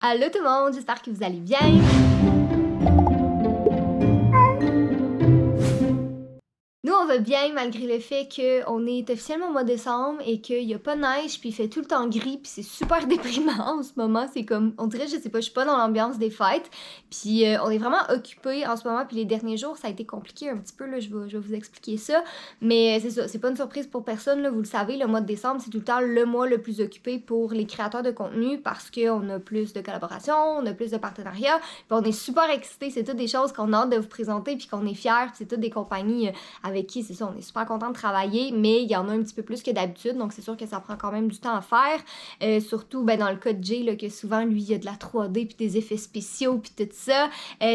Allô tout le monde, j'espère que vous allez bien. Nous, on va bien malgré le fait qu'on est officiellement au mois de décembre et qu'il y a pas de neige, puis il fait tout le temps gris, puis c'est super déprimant en ce moment. C'est comme, on dirait, je sais pas, je suis pas dans l'ambiance des fêtes. Puis on est vraiment occupés en ce moment, puis les derniers jours, ça a été compliqué un petit peu, là, je vais vous expliquer ça. Mais c'est ça, c'est pas une surprise pour personne, là, vous le savez, le mois de décembre, c'est tout le temps le mois le plus occupé pour les créateurs de contenu parce qu'on a plus de collaborations, on a plus de partenariats, puis on est super excités. C'est toutes des choses qu'on a hâte de vous présenter, puis qu'on est fiers, puis c'est toutes des compagnies avec qui, c'est ça, on est super content de travailler, mais il y en a un petit peu plus que d'habitude, donc c'est sûr que ça prend quand même du temps à faire. Surtout, ben, dans le cas de Jay, là, que souvent, lui, il y a de la 3D, puis des effets spéciaux, puis tout ça.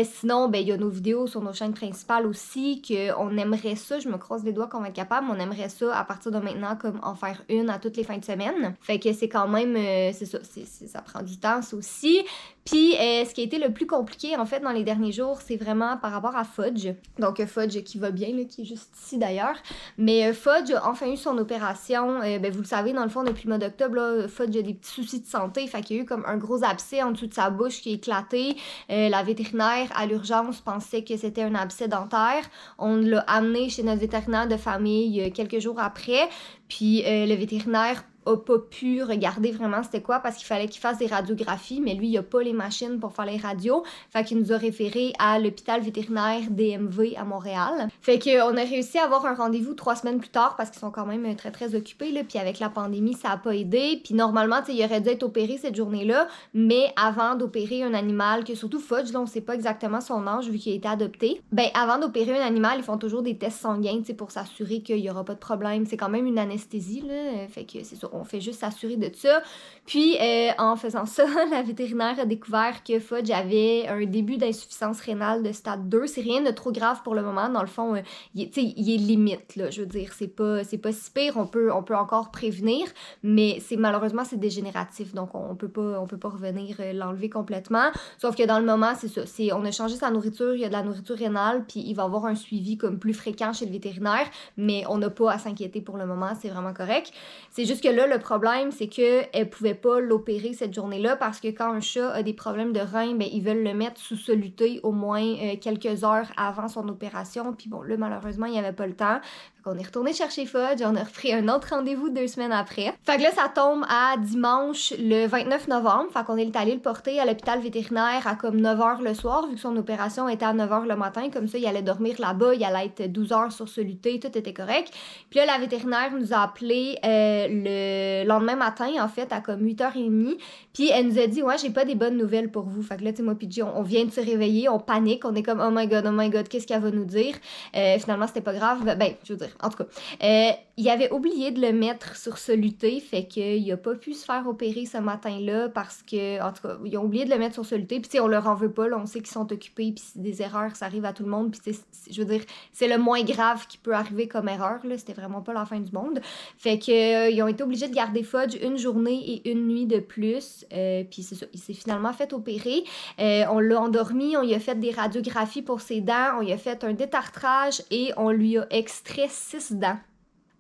Sinon, ben, il y a nos vidéos sur nos chaînes principales aussi, qu'on aimerait ça, je me croise les doigts qu'on va être capable, on aimerait ça, à partir de maintenant, comme en faire une à toutes les fins de semaine. Fait que c'est quand même, c'est ça, ça prend du temps, ça aussi. Puis, ce qui a été le plus compliqué, en fait, dans les derniers jours, c'est vraiment par rapport à Fudge. Donc, Fudge qui va bien, là, qui est juste ici d'ailleurs. Mais Fudge a enfin eu son opération. Ben, vous le savez, dans le fond, depuis le mois d'octobre, là, Fudge a des petits soucis de santé. Fait qu'il y a eu comme un gros abcès en dessous de sa bouche qui a éclaté. La vétérinaire, à l'urgence, pensait que c'était un abcès dentaire. On l'a amené chez notre vétérinaire de famille quelques jours après. Puis, le vétérinaire a pas pu regarder vraiment c'était quoi parce qu'il fallait qu'il fasse des radiographies, mais lui, il a pas les machines pour faire les radios. Fait qu'il nous a référé à l'hôpital vétérinaire DMV à Montréal. Fait qu'on a réussi à avoir un rendez-vous 3 semaines plus tard parce qu'ils sont quand même très très occupés, là. Puis avec la pandémie, ça a pas aidé. Puis normalement, tu sais, il aurait dû être opéré cette journée-là, mais avant d'opérer un animal, que surtout Fudge, là, on sait pas exactement son âge vu qu'il a été adopté, ben avant d'opérer un animal, ils font toujours des tests sanguins, tu sais, pour s'assurer qu'il y aura pas de problème. C'est quand même une anesthésie, là. Fait que c'est sûr, on fait juste s'assurer de ça. Puis, en faisant ça, la vétérinaire a découvert que Fudge avait un début d'insuffisance rénale de stade 2. C'est rien de trop grave pour le moment. Dans le fond, il est limite, là. Je veux dire, c'est pas si pire. On peut encore prévenir, mais malheureusement, c'est dégénératif. Donc, on peut pas revenir l'enlever complètement. Sauf que dans le moment, c'est ça. On a changé sa nourriture. Il y a de la nourriture rénale, puis il va avoir un suivi comme plus fréquent chez le vétérinaire, mais on n'a pas à s'inquiéter pour le moment. C'est vraiment correct. C'est juste que là, le problème, c'est qu'elle pouvait pas l'opérer cette journée-là parce que quand un chat a des problèmes de rein, ben, ils veulent le mettre sous soluté au moins quelques heures avant son opération. Puis bon, là, malheureusement, il n'y avait pas le temps. On est retourné chercher Fudge, on a repris un autre rendez-vous 2 semaines après. Fait que là, ça tombe à dimanche le 29 novembre. Fait qu'on est allé le porter à l'hôpital vétérinaire à comme 9h le soir, vu que son opération était à 9h le matin. Comme ça, il allait dormir là-bas, il allait être 12 heures sur soluté, tout était correct. Puis là, la vétérinaire nous a appelé le lendemain matin, en fait, à comme 8h30. Puis elle nous a dit, ouais, j'ai pas des bonnes nouvelles pour vous. Fait que là, tu sais, moi, PJ, on vient de se réveiller, on panique, on est comme, oh my god, qu'est-ce qu'elle va nous dire? Finalement, c'était pas grave. Ben, je veux dire, en tout cas, il avait oublié de le mettre sur soluté, fait qu'il a pas pu se faire opérer ce matin-là parce que, en tout cas, ils ont oublié de le mettre sur soluté. Puis, tu sais, on leur en veut pas, là, on sait qu'ils sont occupés, puis des erreurs, ça arrive à tout le monde. Puis, je veux dire, c'est le moins grave qui peut arriver comme erreur, là. C'était vraiment pas la fin du monde. Fait que, ils ont été obligés de garder Fudge une journée et une nuit de plus. Puis, c'est ça, il s'est finalement fait opérer. On l'a endormi, on lui a fait des radiographies pour ses dents, on lui a fait un détartrage et on lui a extrait 6 dents.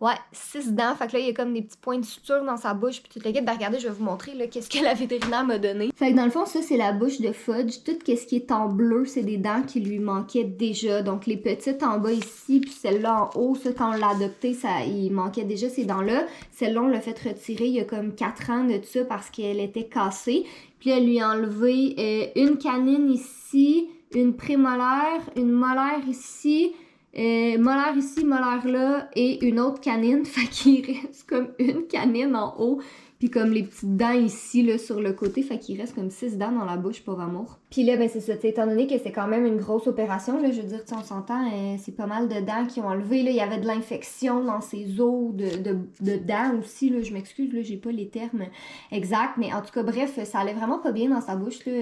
Ouais, 6 dents. Fait que là, il y a comme des petits points de suture dans sa bouche. Puis toute la guide, ben regardez, je vais vous montrer là, qu'est-ce que la vétérinaire m'a donné. Fait que dans le fond, ça, c'est la bouche de Fudge. Tout ce qui est en bleu, c'est des dents qui lui manquaient déjà. Donc, les petites en bas ici, puis celle-là en haut, ça, quand on l'a adopté, ça, il manquait déjà ces dents-là. Celle-là, on l'a fait retirer il y a comme 4 ans de ça parce qu'elle était cassée. Puis elle lui a enlevé une canine ici, une prémolaire, une molaire ici, molaire ici, molaire là et une autre canine. Fait qu'il reste comme une canine en haut. Puis comme les petites dents ici là, sur le côté. Fait qu'il reste comme 6 dents dans la bouche, pauvre amour. Puis là, ben c'est ça. Étant donné que c'est quand même une grosse opération, là, je veux dire, on s'entend, c'est pas mal de dents qui ont enlevé. Là, il y avait de l'infection dans ses os de dents aussi. Là, je m'excuse, là, j'ai pas les termes exacts. Mais en tout cas, bref, ça allait vraiment pas bien dans sa bouche. Là.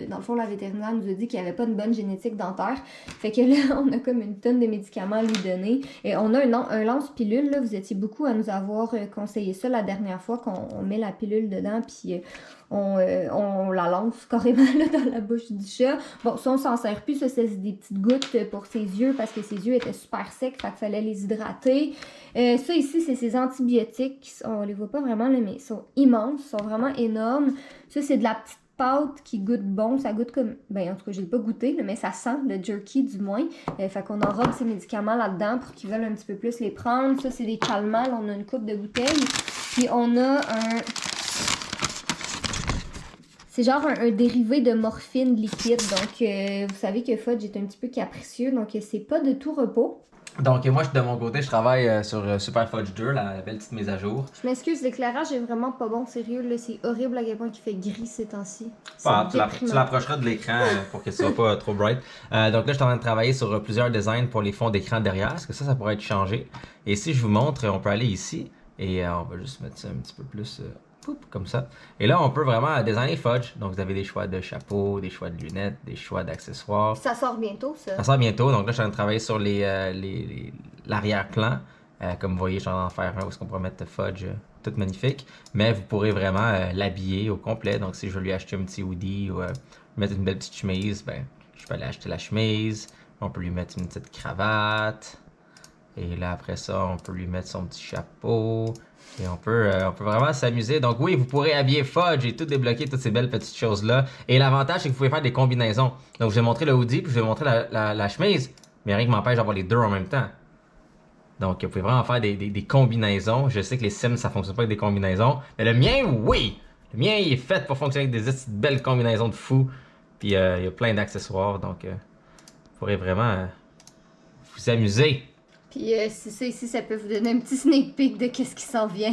Dans le fond, la vétérinaire nous a dit qu'il n'y avait pas une bonne génétique dentaire. Fait que là, on a comme une tonne de médicaments à lui donner. Et on a un lance-pilule. Là. Vous étiez beaucoup à nous avoir conseillé ça la dernière fois qu'on met la pilule dedans. Puis on la lance carrément là, dans la bouche du chat. Bon, ça, on s'en sert plus. Ça, c'est des petites gouttes pour ses yeux parce que ses yeux étaient super secs. Fait qu'il fallait les hydrater. Ça, ici, c'est ses antibiotiques. On les voit pas vraiment, là, mais ils sont immenses. Ils sont vraiment énormes. Ça, c'est de la petite pâte qui goûte bon. Ça goûte comme... Ben, en tout cas, je l'ai pas goûté, là, mais ça sent le jerky du moins. Fait qu'on enrobe ces médicaments là-dedans pour qu'ils veulent un petit peu plus les prendre. Ça, c'est des calmants. Là, on a une coupe de bouteilles. Puis on a un... C'est genre un dérivé de morphine liquide. Donc, vous savez que Fudge est un petit peu capricieux. Donc, c'est pas de tout repos. Donc, moi, de mon côté, je travaille sur Super Fudge 2, la belle petite mise à jour. Je m'excuse, l'éclairage est vraiment pas bon, sérieux. Là, c'est horrible à quel point il fait gris ces temps-ci. Tu l'approcheras de l'écran pour que ce soit pas trop bright. Donc là, je suis en train de travailler sur plusieurs designs pour les fonds d'écran derrière, parce que ça pourrait être changé. Et si je vous montre, on peut aller ici, et on va juste mettre ça un petit peu plus... comme ça. Et là, on peut vraiment designer Fudge. Donc, vous avez des choix de chapeau, des choix de lunettes, des choix d'accessoires. Ça sort bientôt, ça. Ça sort bientôt. Donc là, je suis en train de travailler sur l'arrière-plan. Comme vous voyez, je suis en train d'en faire un où est-ce qu'on pourrait mettre Fudge tout magnifique. Mais vous pourrez vraiment l'habiller au complet. Donc, si je veux lui acheter un petit hoodie ou mettre une belle petite chemise, ben, je peux aller acheter la chemise. On peut lui mettre une petite cravate. Et là, après ça, on peut lui mettre son petit chapeau. Et on peut vraiment s'amuser. Donc oui, vous pourrez habiller Fudge et tout débloquer toutes ces belles petites choses-là. Et l'avantage, c'est que vous pouvez faire des combinaisons. Donc je vais montrer le hoodie, puis je vais montrer la chemise. Mais rien qui m'empêche d'avoir les deux en même temps. Donc vous pouvez vraiment faire des combinaisons. Je sais que les Sims, ça fonctionne pas avec des combinaisons. Mais le mien, oui! Le mien, il est fait pour fonctionner avec des belles combinaisons de fou. Puis il y a plein d'accessoires. Donc vous pourrez vraiment vous amuser. Puis c'est ça ici, ça peut vous donner un petit sneak peek de qu'est-ce qui s'en vient.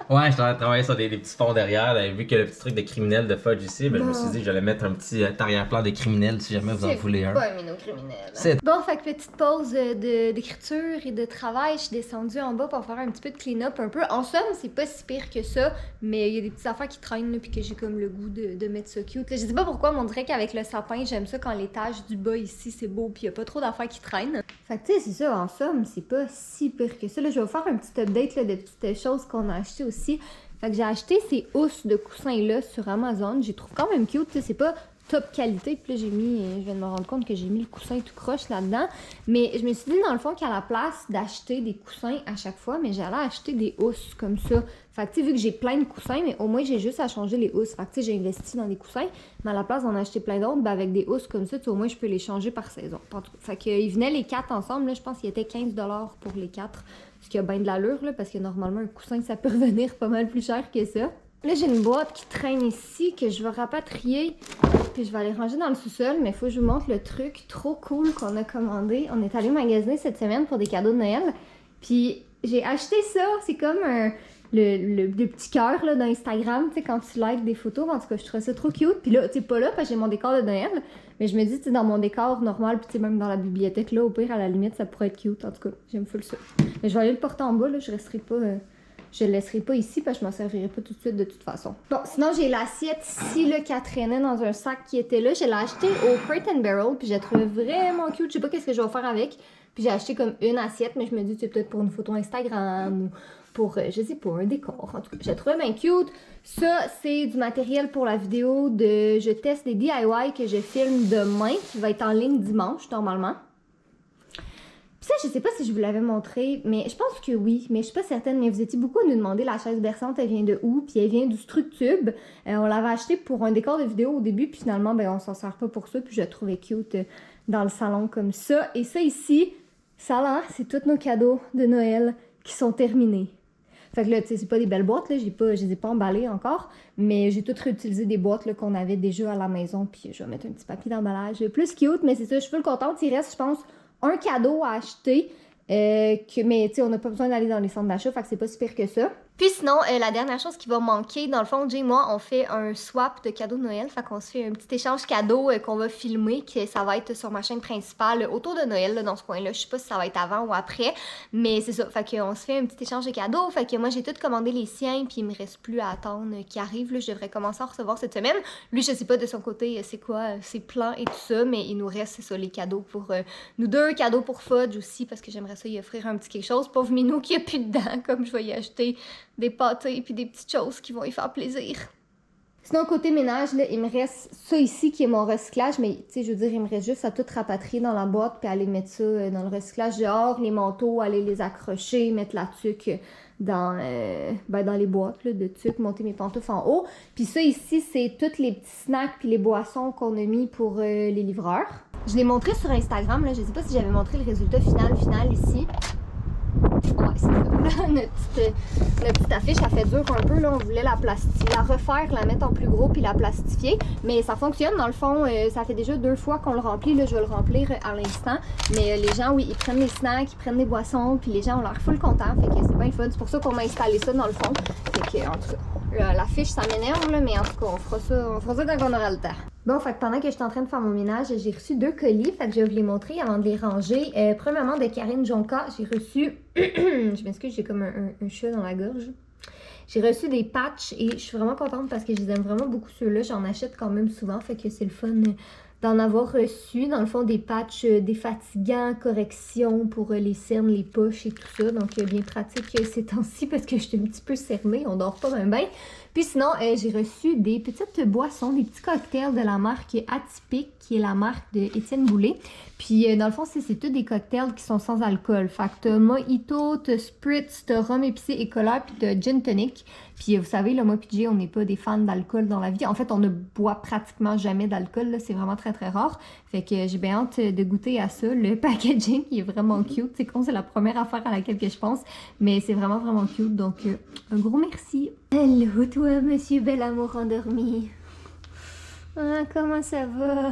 Ouais, je suis en train de travailler sur des petits fonds derrière. Vu qu'il y a le petit truc de criminel de Fudge ici, ben, je me suis dit que j'allais mettre un petit arrière-plan de criminel si jamais vous en voulez un. C'est pas un minot criminel. Bon, fait que petite pause d'écriture et de travail. Je suis descendue en bas pour faire un petit peu de clean-up un peu. En somme, c'est pas si pire que ça, mais il y a des petites affaires qui traînent là, puis que j'ai comme le goût de mettre ça cute. Là, je sais pas pourquoi, mais on dirait qu'avec le sapin, j'aime ça quand l'étage du bas ici, c'est beau, puis il y a pas trop d'affaires qui traînent. Fait que tu sais, c'est ça, en somme, c'est pas si pire que ça. Là, je vais vous faire un petit update là, de petites choses qu'on a achetées aussi. Fait que j'ai acheté ces housses de coussins-là sur Amazon. Je les trouve quand même cute. C'est pas top qualité. Puis là, je viens de me rendre compte que j'ai mis le coussin tout croche là-dedans. Mais je me suis dit, dans le fond, qu'à la place d'acheter des coussins à chaque fois, mais j'allais acheter des housses comme ça. Fait que tu sais, vu que j'ai plein de coussins, mais au moins, j'ai juste à changer les housses. Fait que tu sais, j'ai investi dans des coussins. Mais à la place d'en acheter plein d'autres, ben avec des housses comme ça, au moins, je peux les changer par saison. Fait qu'ils venaient les 4 ensemble. Là, je pense qu'il était 15$ pour les 4. Ce qui a bien de l'allure, là, parce que normalement, un coussin, ça peut revenir pas mal plus cher que ça. Là, j'ai une boîte qui traîne ici, que je vais rapatrier, puis je vais aller ranger dans le sous-sol, mais il faut que je vous montre le truc trop cool qu'on a commandé. On est allé magasiner cette semaine pour des cadeaux de Noël, puis j'ai acheté ça, c'est comme le petit cœur d'Instagram, tu sais, quand tu likes des photos, en tout cas, je trouvais ça trop cute. Puis là, tu sais, pas là, parce que j'ai mon décor de Noël, mais je me dis, tu sais, dans mon décor normal, puis tu sais, même dans la bibliothèque, là, au pire, à la limite, ça pourrait être cute. En tout cas, j'aime full ça. Mais je vais aller le porter en bas, là, je le laisserai pas ici, parce que je m'en servirai pas tout de suite de toute façon. Bon, sinon, j'ai l'assiette ici, là, qui traînait dans un sac qui était là. Je l'ai acheté au Crate & Barrel, puis j'ai trouvé vraiment cute. Je sais pas qu'est-ce que je vais faire avec. Puis j'ai acheté comme une assiette, mais je me dis, c'est peut-être pour une photo Instagram ou pour, je sais pas, un décor. En tout cas, j'ai trouvé bien cute. Ça, c'est du matériel pour la vidéo de je teste des DIY que je filme demain, qui va être en ligne dimanche, normalement. Puis ça, je sais pas si je vous l'avais montré, mais je pense que oui, mais je suis pas certaine. Mais vous étiez beaucoup à nous demander la chaise berçante, elle vient de où? Puis elle vient du Structube. On l'avait acheté pour un décor de vidéo au début, puis finalement, ben on s'en sert pas pour ça. Puis je la trouvais cute dans le salon comme ça. Et ça ici, ça là, c'est tous nos cadeaux de Noël qui sont terminés. Fait que là, tu sais, c'est pas des belles boîtes, là, je les ai pas emballées encore, mais j'ai toutes réutilisé des boîtes là, qu'on avait déjà à la maison, puis je vais mettre un petit papier d'emballage plus cute, mais c'est ça, je suis full contente. Il reste, je pense, un cadeau à acheter, mais tu sais, on n'a pas besoin d'aller dans les centres d'achat, fait que c'est pas si pire que ça. Puis sinon, la dernière chose qui va manquer, dans le fond, Jay et moi, on fait un swap de cadeaux de Noël. Fait qu'on se fait un petit échange cadeau qu'on va filmer, que ça va être sur ma chaîne principale autour de Noël, là, dans ce coin-là. Je sais pas si ça va être avant ou après, mais c'est ça. Fait qu'on se fait un petit échange de cadeaux. Fait que moi, j'ai tout commandé les siens, puis il me reste plus à attendre qu'ils arrivent. Là, je devrais commencer à en recevoir cette semaine. Lui, je sais pas de son côté c'est quoi ses plans et tout ça, mais il nous reste, c'est ça, les cadeaux pour nous deux, cadeaux pour Fudge aussi, parce que j'aimerais ça y offrir un petit quelque chose. Pauvre Minou qui a plus dedans, comme je vais y acheter des pâtés puis des petites choses qui vont y faire plaisir. Sinon, côté ménage, là, il me reste ça ici qui est mon recyclage, mais tu sais, je veux dire, il me reste juste à tout rapatrier dans la boîte puis aller mettre ça dans le recyclage dehors, les manteaux, aller les accrocher, mettre la tuque dans les boîtes là, de tuque, monter mes pantoufles en haut. Puis ça ici, c'est tous les petits snacks puis les boissons qu'on a mis pour les livreurs. Je l'ai montré sur Instagram, là, je sais pas si j'avais montré le résultat final ici. Ouais, c'est ça. Là, notre petite affiche, elle fait dur un peu. Là, on voulait la refaire, la mettre en plus gros puis la plastifier. Mais ça fonctionne. Dans le fond, ça fait déjà 2 fois qu'on le remplit. Là, je vais le remplir à l'instant. Mais les gens, oui, ils prennent les snacks, ils prennent des boissons. Puis les gens ont l'air full contents. Fait que c'est bien le fun. C'est pour ça qu'on a installé ça dans le fond. Fait que, en tout cas, l'affiche, ça m'énerve. Mais en tout cas, on fera ça quand on aura le temps. Bon, fait que pendant que j'étais en train de faire mon ménage, j'ai reçu 2 colis, fait que je vais vous les montrer avant de les ranger. Premièrement, de Karine Jonca, j'ai reçu... je m'excuse, j'ai comme un chat dans la gorge. J'ai reçu des patchs et je suis vraiment contente parce que je les aime vraiment beaucoup ceux-là. J'en achète quand même souvent, fait que c'est le fun d'en avoir reçu. Dans le fond, des patchs défatigants, correction pour les cernes, les poches et tout ça. Donc, bien pratique ces temps-ci parce que je suis un petit peu cernée, on dort pas bien. Puis sinon, j'ai reçu des petites boissons, des petits cocktails de la marque Atypique, qui est la marque de Étienne Boulay. Puis dans le fond, c'est tous des cocktails qui sont sans alcool. Fait que t'as mojito, t'as spritz, t'as rhum épicé et cola, puis t'as gin tonic. Puis vous savez, là, moi puis Jay, on n'est pas des fans d'alcool dans la vie. En fait, on ne boit pratiquement jamais d'alcool, là, c'est vraiment très rare. Fait que j'ai bien hâte de goûter à ça. Le packaging, il est vraiment cute. C'est con, c'est la première affaire à laquelle que je pense. Mais c'est vraiment cute. Donc, un gros merci. Hello, toi, monsieur bel amour endormi. Ah, comment ça va?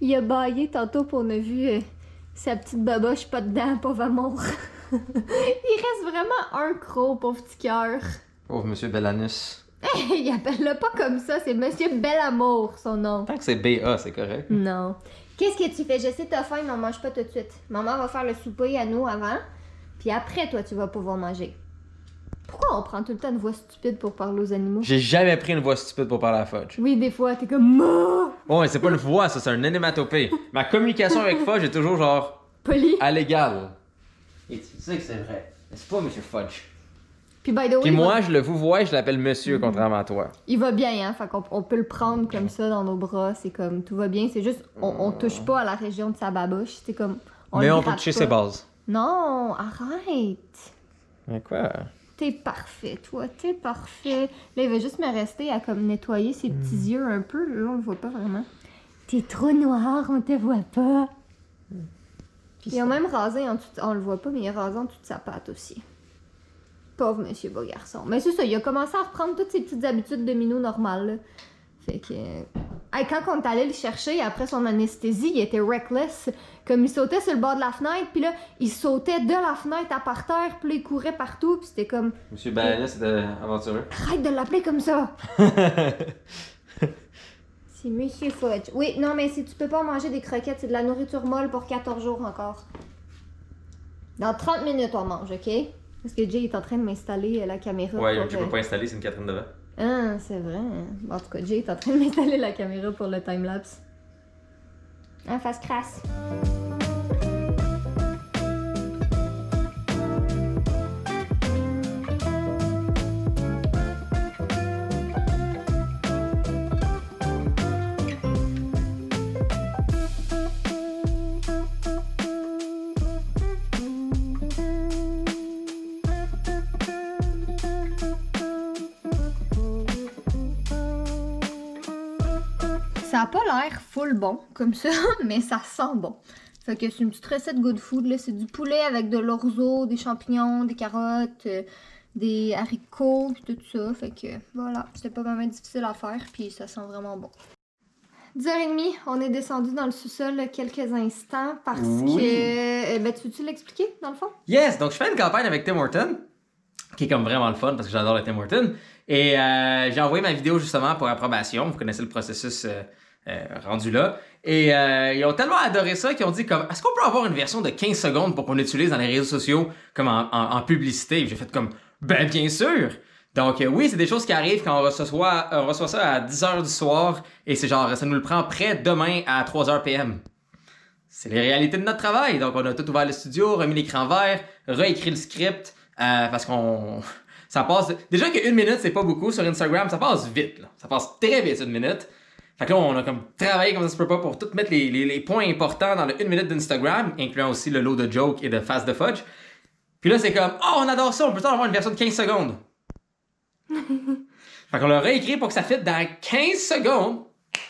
Il a baillé tantôt pour on a vu sa petite baboche pas dedans, pauvre amour. Il reste vraiment un croc, pauvre petit cœur. Pauvre monsieur Belanus. Hey, il appelle-le pas comme ça, c'est monsieur Belamour, son nom. Tant que c'est BA, c'est correct. Non. Qu'est-ce que tu fais? Je sais t'as faim, mais on mange pas tout de suite. Maman va faire le souper à nous avant, puis après, toi, tu vas pouvoir manger. Pourquoi on prend tout le temps une voix stupide pour parler aux animaux? J'ai jamais pris une voix stupide pour parler à Fudge. Oui, des fois, t'es comme ma. Bon, mais c'est pas une voix, ça, c'est un onomatopée. Ma communication avec Fudge est toujours genre. Poli. À l'égal. Et tu sais que c'est vrai. Mais c'est pas Monsieur Fudge. Puis, by the way. Puis moi, je le vous vois et je l'appelle Monsieur, contrairement à toi. Il va bien, hein? Fait qu'on peut le prendre comme ça dans nos bras. C'est comme tout va bien. C'est juste, on touche pas à la région de sa babouche. C'est comme. Mais on peut toucher ses bases. Non, arrête. Mais quoi? T'es parfait, toi, t'es parfait. Là, il va juste me rester à comme nettoyer ses petits yeux un peu. Là, on le voit pas vraiment. T'es trop noir, on te voit pas. Puis il a même rasé en dessous, on le voit pas, mais il a rasé en dessous de sa patte aussi. Pauvre monsieur beau garçon. Mais c'est ça, il a commencé à reprendre toutes ses petites habitudes de minou normales, là. Fait que... Hey, quand on est allé le chercher après son anesthésie, il était reckless. Comme il sautait sur le bord de la fenêtre, puis là, il sautait de la fenêtre à par terre, puis là, il courait partout, puis c'était comme... Monsieur Balanis, c'était aventureux. Arrête de l'appeler comme ça! C'est Monsieur Fudge. Oui, non, mais si tu peux pas manger des croquettes, c'est de la nourriture molle pour 14 jours encore. Dans 30 minutes, on mange, OK? Parce que Jay est en train de m'installer la caméra. Ouais, pour, tu peux pas installer, c'est une Catherine devant. Ah, c'est vrai. En tout cas, Jay est en train de m'installer la caméra pour le timelapse. Ah, face crasse. Ça a pas l'air full bon, comme ça, mais ça sent bon. Fait que c'est une petite recette good food, là. C'est du poulet avec de l'orzo, des champignons, des carottes, des haricots, pis tout ça. Fait que voilà, c'était pas vraiment difficile à faire, puis ça sent vraiment bon. 10h30, on est descendu dans le sous-sol quelques instants parce que... Ben, tu veux-tu l'expliquer, dans le fond? Yes! Donc, je fais une campagne avec Tim Horton, qui est comme vraiment le fun parce que j'adore le Tim Horton. Et j'ai envoyé ma vidéo justement pour approbation. Vous connaissez le processus rendu là. Et ils ont tellement adoré ça qu'ils ont dit comme, est-ce qu'on peut avoir une version de 15 secondes pour qu'on l'utilise dans les réseaux sociaux comme en publicité? J'ai fait comme, ben bien sûr! Donc oui, c'est des choses qui arrivent quand on reçoit ça à 10h du soir et c'est genre, ça nous le prend prêt demain à 3h PM. C'est les réalités de notre travail. Donc on a tout ouvert le studio, remis l'écran vert, réécrit le script parce qu'on... Ça passe. Déjà que 1 minute, c'est pas beaucoup sur Instagram, ça passe vite. Là. Ça passe très vite, 1 minute. Fait que là, on a comme travaillé comme ça se peut pas pour tout mettre les points importants dans le 1 minute d'Instagram, incluant aussi le lot de jokes et de face de fudge. Puis là, c'est comme, oh, on adore ça, on peut avoir une version de 15 secondes. Fait qu'on l'a réécrit pour que ça fitte dans 15 secondes,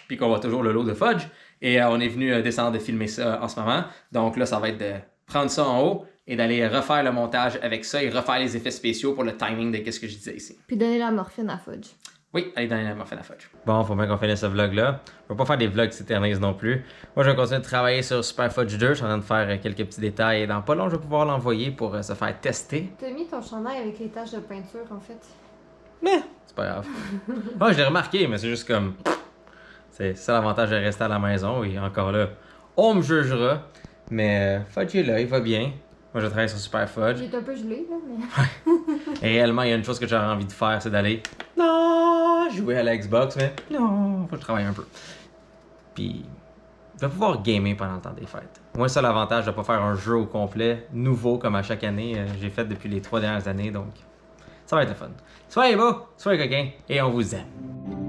puis qu'on voit toujours le lot de fudge. Et on est venu descendre de filmer ça en ce moment. Donc là, ça va être de prendre ça en haut et d'aller refaire le montage avec ça et refaire les effets spéciaux pour le timing de ce que je disais ici. Puis donner la morphine à Fudge. Oui, allez donner la morphine à fudge. Bon, faut bien qu'on finisse ce vlog-là. On va pas faire des vlogs qui s'éternisent non plus. Moi, je vais continuer de travailler sur Super Fudge 2. Je suis en train de faire quelques petits détails. Et dans pas long, je vais pouvoir l'envoyer pour se faire tester. T'as mis ton chandail avec les taches de peinture, en fait. Mais c'est pas grave. Moi, je l'ai remarqué, mais c'est juste comme... C'est ça l'avantage de rester à la maison. Et encore là, on me jugera. Mais Fudge est là, il va bien. Moi, je travaille sur Super Fudge. Il est un peu gelé, là, mais... Et réellement, il y a une chose que j'aurais envie de faire, c'est d'aller jouer à la Xbox, mais non, faut que je travaille un peu. Puis, de pouvoir gamer pendant le temps des fêtes. Moi, ça l'avantage de pas faire un jeu au complet, nouveau comme à chaque année. J'ai fait depuis les 3 dernières années, donc ça va être le fun. Soyez beaux, soyez coquins, et on vous aime.